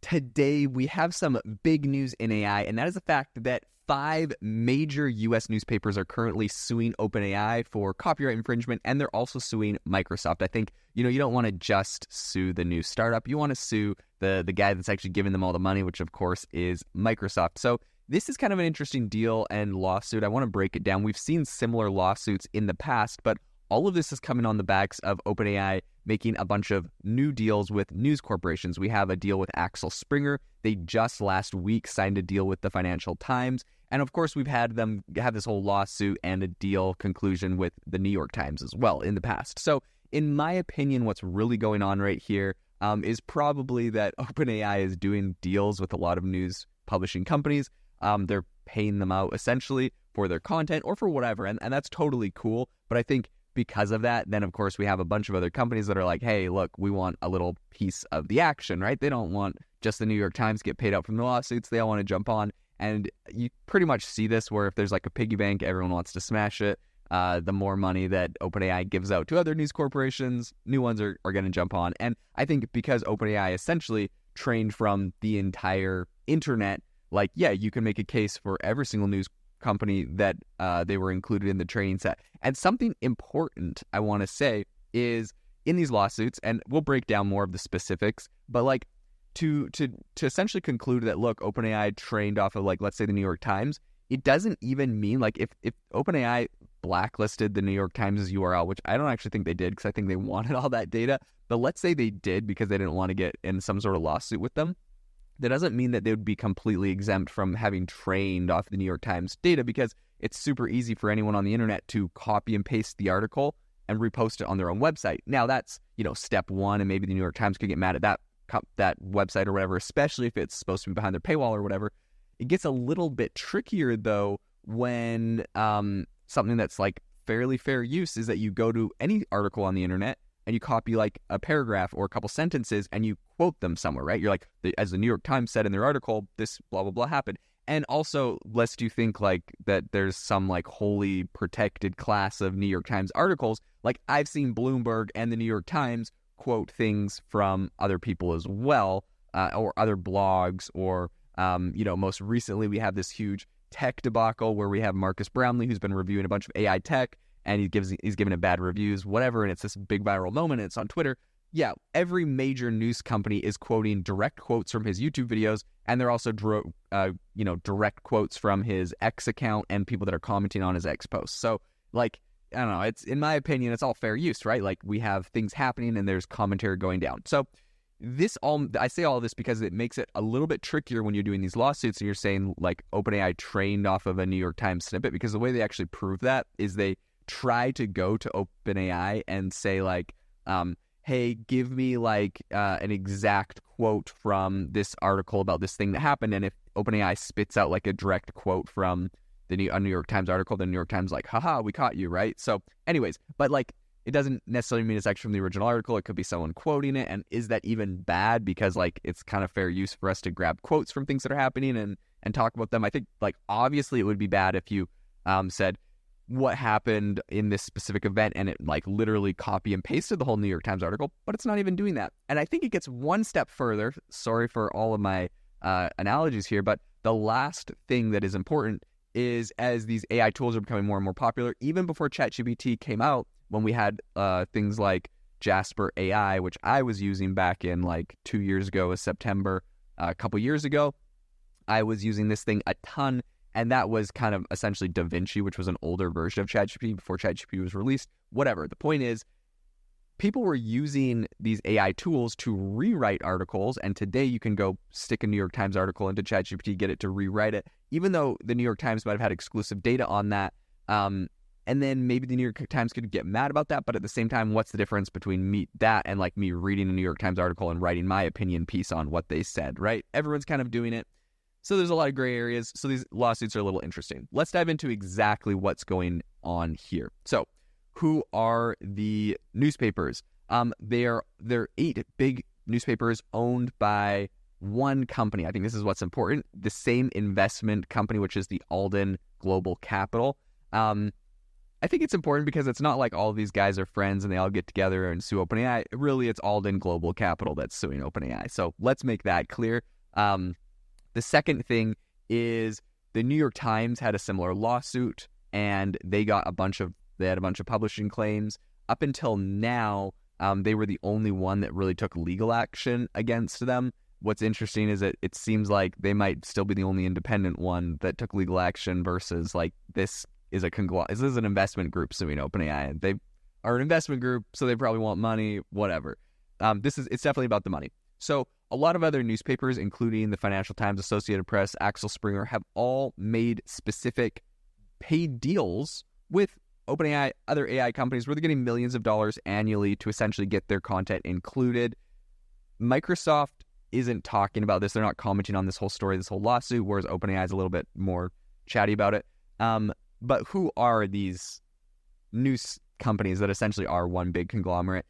Today, we have some big news in AI, and that is the fact that 5 major U.S. newspapers are currently suing OpenAI for copyright infringement, and they're also suing Microsoft. I think, you don't want to just sue the new startup. You want to sue the guy that's actually giving them all the money, which, of course, is Microsoft. So this is kind of an interesting deal and lawsuit. I want to break it down. We've seen similar lawsuits in the past, but all of this is coming on the backs of OpenAI making a bunch of new deals with news corporations. We have a deal with Axel Springer. They just last week signed a deal with the Financial Times. And of course, we've had them have this whole lawsuit and a deal conclusion with the New York Times as well in the past. So in my opinion, what's really going on right here is probably that OpenAI is doing deals with a lot of news publishing companies. They're paying them out essentially for their content or for whatever. And that's totally cool. But I think because of that, then of course we have a bunch of other companies that are like, hey, look, we want a little piece of the action, right? They don't want just the New York Times get paid out from the lawsuits. They all want to jump on. And you pretty much see this where if there's like a piggy bank, everyone wants to smash it. The more money that OpenAI gives out to other news corporations, new ones are going to jump on. And I think because OpenAI essentially trained from the entire internet, like, yeah, you can make a case for every single news company that they were included in the training set. And something important I want to say is in these lawsuits, and we'll break down more of the specifics, but like to essentially conclude that, look, OpenAI trained off of, like, let's say the New York Times, it doesn't even mean, like, if OpenAI blacklisted the New York Times' URL, which I don't actually think they did because I think they wanted all that data, but let's say they did because they didn't want to get in some sort of lawsuit with them, that doesn't mean that they would be completely exempt from having trained off the New York Times data, because it's super easy for anyone on the internet to copy and paste the article and repost it on their own website. Now that's, step one, and maybe the New York Times could get mad at that website or whatever, especially if it's supposed to be behind their paywall or whatever. It gets a little bit trickier though when something that's like fairly fair use is that you go to any article on the internet and you copy like a paragraph or a couple sentences and you quote them somewhere, right? You're like, as the New York Times said in their article, this blah, blah, blah happened. And also, lest you think like that there's some like wholly protected class of New York Times articles, like I've seen Bloomberg and the New York Times quote things from other people as well, or other blogs, or, most recently we have this huge tech debacle where we have Marcus Brownlee, who's been reviewing a bunch of AI tech, and he's giving it bad reviews, whatever, and it's this big viral moment, and it's on Twitter. Yeah, every major news company is quoting direct quotes from his YouTube videos, and they're also direct quotes from his X account and people that are commenting on his X posts. So, like, I don't know, it's, in my opinion, it's all fair use, right? Like, we have things happening and there's commentary going down. So I say all of this because it makes it a little bit trickier when you're doing these lawsuits and you're saying, like, OpenAI trained off of a New York Times snippet, because the way they actually prove that is they try to go to OpenAI and say, like, hey, give me like an exact quote from this article about this thing that happened. And if OpenAI spits out like a direct quote from the New York Times article, the New York Times like, haha, we caught you, right? So anyways, but like, it doesn't necessarily mean it's actually from the original article. It could be someone quoting it. And is that even bad? Because like, it's kind of fair use for us to grab quotes from things that are happening and talk about them. I think like, obviously it would be bad if you said, what happened in this specific event, and it like literally copy and pasted the whole New York Times article, but it's not even doing that. And I think it gets one step further. Sorry for all of my analogies here, but the last thing that is important is, as these AI tools are becoming more and more popular, even before ChatGPT came out, when we had things like Jasper AI, which I was using back in like 2 years ago, September, a couple years ago, I was using this thing a ton. And that was kind of essentially Da Vinci, which was an older version of ChatGPT before ChatGPT was released. Whatever. The point is, people were using these AI tools to rewrite articles. And today you can go stick a New York Times article into ChatGPT, get it to rewrite it, even though the New York Times might have had exclusive data on that. And then maybe the New York Times could get mad about that. But at the same time, what's the difference between that and like me reading a New York Times article and writing my opinion piece on what they said, right? Everyone's kind of doing it. So there's a lot of gray areas. So these lawsuits are a little interesting. Let's dive into exactly what's going on here. So who are the newspapers? They're 8 big newspapers owned by one company. I think this is what's important. The same investment company, which is the Alden Global Capital. I think it's important because it's not like all of these guys are friends and they all get together and sue OpenAI. Really, it's Alden Global Capital that's suing OpenAI. So let's make that clear. The second thing is the New York Times had a similar lawsuit, and they had a bunch of publishing claims. Up until now, they were the only one that really took legal action against them. What's interesting is that it seems like they might still be the only independent one that took legal action versus like this is an investment group suing OpenAI. They are an investment group, so they probably want money, whatever. It's definitely about the money. So a lot of other newspapers, including the Financial Times, Associated Press, Axel Springer, have all made specific paid deals with OpenAI, other AI companies, where they're getting millions of dollars annually to essentially get their content included. Microsoft isn't talking about this. They're not commenting on this whole story, this whole lawsuit, whereas OpenAI is a little bit more chatty about it. But who are these news companies that essentially are one big conglomerate?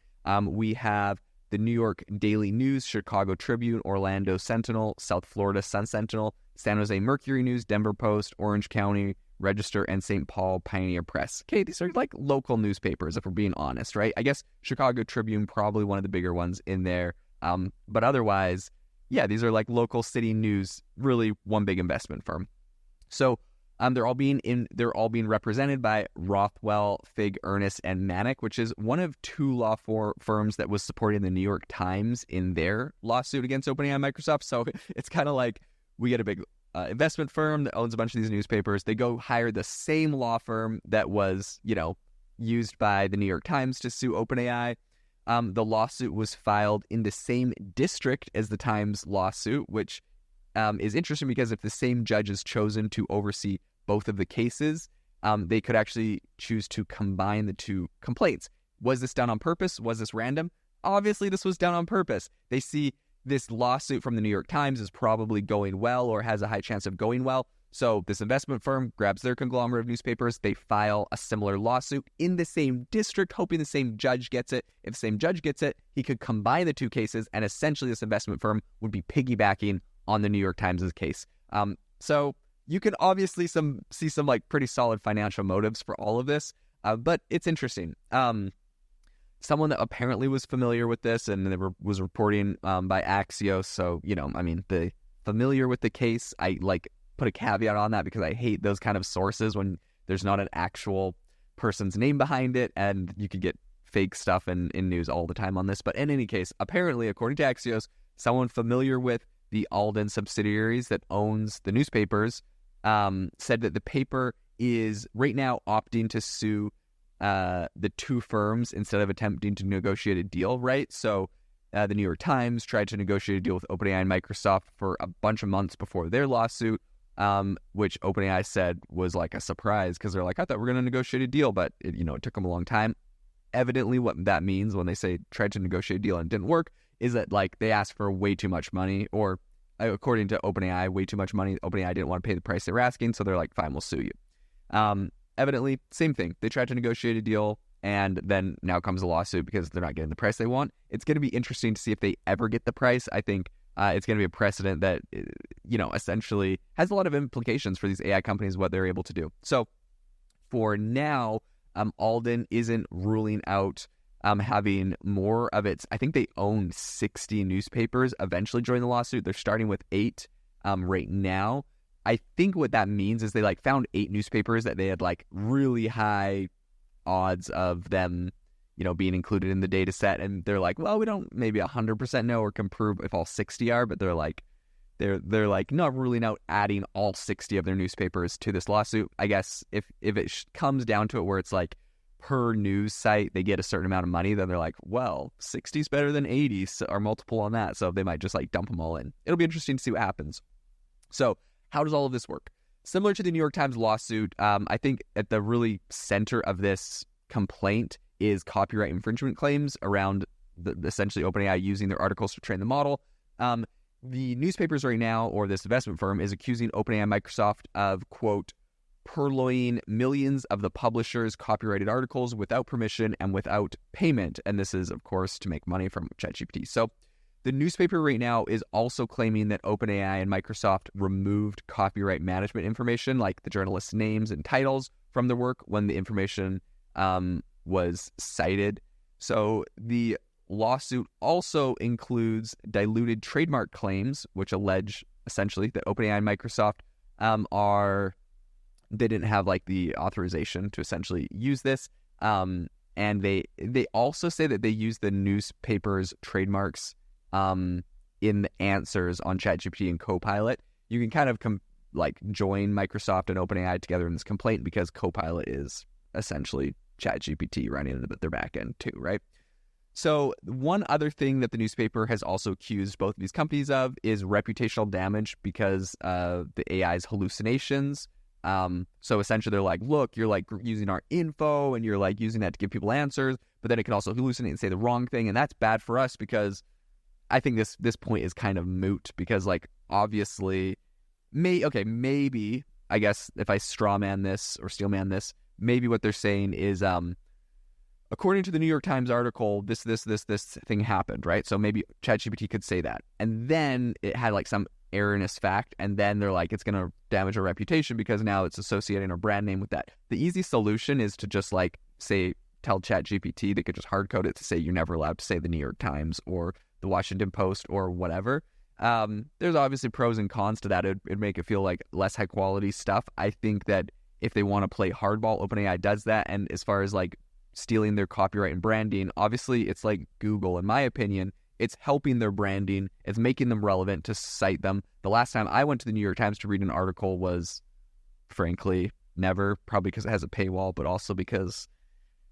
We have the New York Daily News, Chicago Tribune, Orlando Sentinel, South Florida Sun Sentinel, San Jose Mercury News, Denver Post, Orange County Register, and St. Paul Pioneer Press. Okay, these are like local newspapers, if we're being honest, right? I guess Chicago Tribune, probably one of the bigger ones in there. But otherwise, yeah, these are like local city news, really one big investment firm. So they're all being represented by Rothwell, Fig, Ernest, and Manick, which is one of two law firms that was supporting the New York Times in their lawsuit against OpenAI and Microsoft. So it's kind of like we get a big investment firm that owns a bunch of these newspapers. They go hire the same law firm that was, used by the New York Times to sue OpenAI. The lawsuit was filed in the same district as the Times lawsuit, which is interesting because if the same judge is chosen to oversee both of the cases, they could actually choose to combine the two complaints. Was this done on purpose? Was this random? Obviously, this was done on purpose. They see this lawsuit from the New York Times is probably going well or has a high chance of going well. So this investment firm grabs their conglomerate of newspapers. They file a similar lawsuit in the same district, hoping the same judge gets it. If the same judge gets it, he could combine the two cases, and essentially this investment firm would be piggybacking on the New York Times' case. So you can obviously see some like pretty solid financial motives for all of this, but it's interesting. Someone that apparently was familiar with this and was reporting by Axios. So, the familiar with the case, I put a caveat on that because I hate those kind of sources when there's not an actual person's name behind it, and you could get fake stuff in news all the time on this. But in any case, apparently, according to Axios, someone familiar with the Alden subsidiaries that owns the newspapers said that the paper is right now opting to sue the two firms instead of attempting to negotiate a deal, right? So the New York Times tried to negotiate a deal with OpenAI and Microsoft for a bunch of months before their lawsuit, which OpenAI said was like a surprise because they're like, I thought we were going to negotiate a deal, but it took them a long time. Evidently, what that means when they say tried to negotiate a deal and it didn't work is that like they asked for way too much money, or according to OpenAI, way too much money. OpenAI didn't want to pay the price they were asking, so they're like, fine, we'll sue you. Evidently, same thing. They tried to negotiate a deal, and then now comes a lawsuit because they're not getting the price they want. It's going to be interesting to see if they ever get the price. I think it's going to be a precedent that, essentially has a lot of implications for these AI companies, what they're able to do. So for now, Alden isn't ruling out having more of its, I think they own 60 newspapers eventually join the lawsuit. They're starting with 8 right now. I think what that means is they found 8 newspapers that they had really high odds of them, being included in the data set. And they're like, well, we don't maybe 100% know or can prove if all 60 are, but they're not ruling out adding all 60 of their newspapers to this lawsuit. I guess if it comes down to it where it's per news site, they get a certain amount of money, then they're like, well, 60 is better than 80 or multiple on that. So they might just dump them all in. It'll be interesting to see what happens. So how does all of this work? Similar to the New York Times lawsuit, I think at the really center of this complaint is copyright infringement claims around essentially OpenAI using their articles to train the model. The newspapers right now, or this investment firm, is accusing OpenAI and Microsoft of, quote, purloining millions of the publisher's copyrighted articles without permission and without payment. And this is, of course, to make money from ChatGPT. So the newspaper right now is also claiming that OpenAI and Microsoft removed copyright management information, like the journalists' names and titles, from the work when the information was cited. So the lawsuit also includes diluted trademark claims, which allege essentially that OpenAI and Microsoft they didn't have like the authorization to essentially use this. And they also say that they use the newspaper's trademarks in the answers on ChatGPT and Copilot. You can kind of join Microsoft and OpenAI together in this complaint because Copilot is essentially ChatGPT running into their backend too, right? So one other thing that the newspaper has also accused both of these companies of is reputational damage because of the AI's hallucinations. So essentially they're like, look, you're like using our info and you're like using that to give people answers, but then it can also hallucinate and say the wrong thing. And that's bad for us because I think this point is kind of moot because like obviously maybe I guess if I straw man this or steel man this, maybe what they're saying is, according to the New York Times article, this thing happened, right? So maybe ChatGPT could say that. And then it had like some erroneous fact, and then they're like, it's going to damage our reputation because now it's associating our brand name with that. The easy solution is to just like tell ChatGPT, they could just hard code it to say you're never allowed to say the New York Times or the Washington Post or whatever. There's obviously pros and cons to that. It'd make it feel like less high quality stuff. I think that if they want to play hardball, OpenAI does that. And as far as like stealing their copyright and branding, obviously it's like Google, in my opinion. It's helping their branding. It's making them relevant to cite them. The last time I went to the New York Times to read an article was, frankly, never. Probably because it has a paywall, but also because,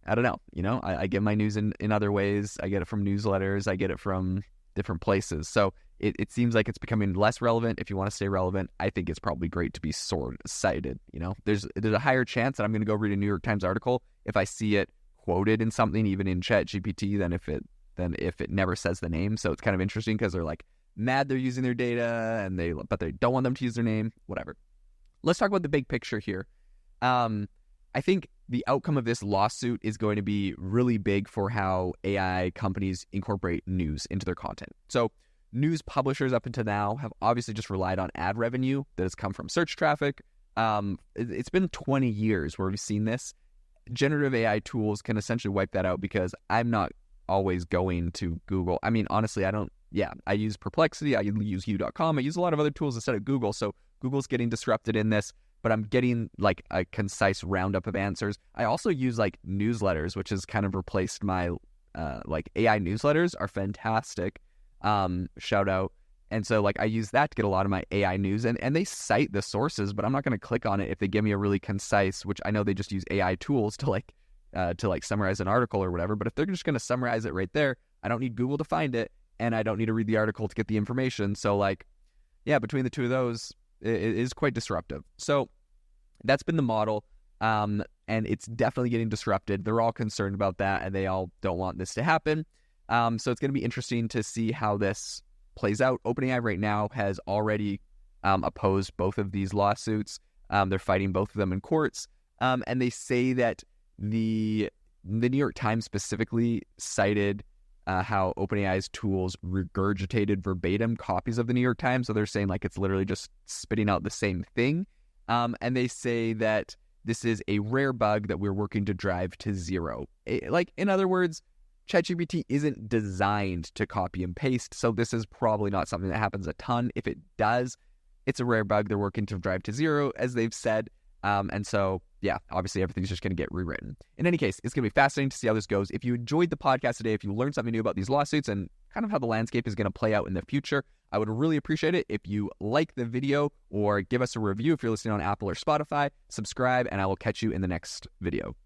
I don't know. I get my news in other ways. I get it from newsletters. I get it from different places. So it seems like it's becoming less relevant. If you want to stay relevant, I think it's probably great to be cited. There's a higher chance that I'm going to go read a New York Times article if I see it quoted in something, even in ChatGPT, than if it never says the name. So it's kind of interesting because they're like mad they're using their data but they don't want them to use their name, whatever. Let's talk about the big picture here. I think the outcome of this lawsuit is going to be really big for how AI companies incorporate news into their content. So news publishers up until now have obviously just relied on ad revenue that has come from search traffic. It's been 20 years where we've seen this. Generative AI tools can essentially wipe that out because I'm not always going to Google. I mean, honestly, I use Perplexity, I use U.com, I use a lot of other tools instead of Google. So Google's getting disrupted in this, but I'm getting like a concise roundup of answers. I also use like newsletters, which has kind of replaced my like AI newsletters are fantastic. Shout out. And so like I use that to get a lot of my AI news and they cite the sources, but I'm not going to click on it if they give me a really concise, which I know they just use AI tools to like summarize an article or whatever. But if they're just going to summarize it right there, I don't need Google to find it and I don't need to read the article to get the information. So like, yeah, between the two of those, it is quite disruptive. So that's been the model. And it's definitely getting disrupted. They're all concerned about that and they all don't want this to happen. So it's going to be interesting to see how this plays out. OpenAI right now has already opposed both of these lawsuits. They're fighting both of them in courts. And they say that the New York Times specifically cited how OpenAI's tools regurgitated verbatim copies of the New York Times. So they're saying like it's literally just spitting out the same thing. And they say that this is a rare bug that we're working to drive to zero. In other words, ChatGPT isn't designed to copy and paste, so this is probably not something that happens a ton. If it does, it's a rare bug they're working to drive to zero, as they've said. And so, yeah, obviously everything's just going to get rewritten. In any case, it's going to be fascinating to see how this goes. If you enjoyed the podcast today, if you learned something new about these lawsuits and kind of how the landscape is going to play out in the future, I would really appreciate it if you like the video or give us a review if you're listening on Apple or Spotify. Subscribe, and I will catch you in the next video.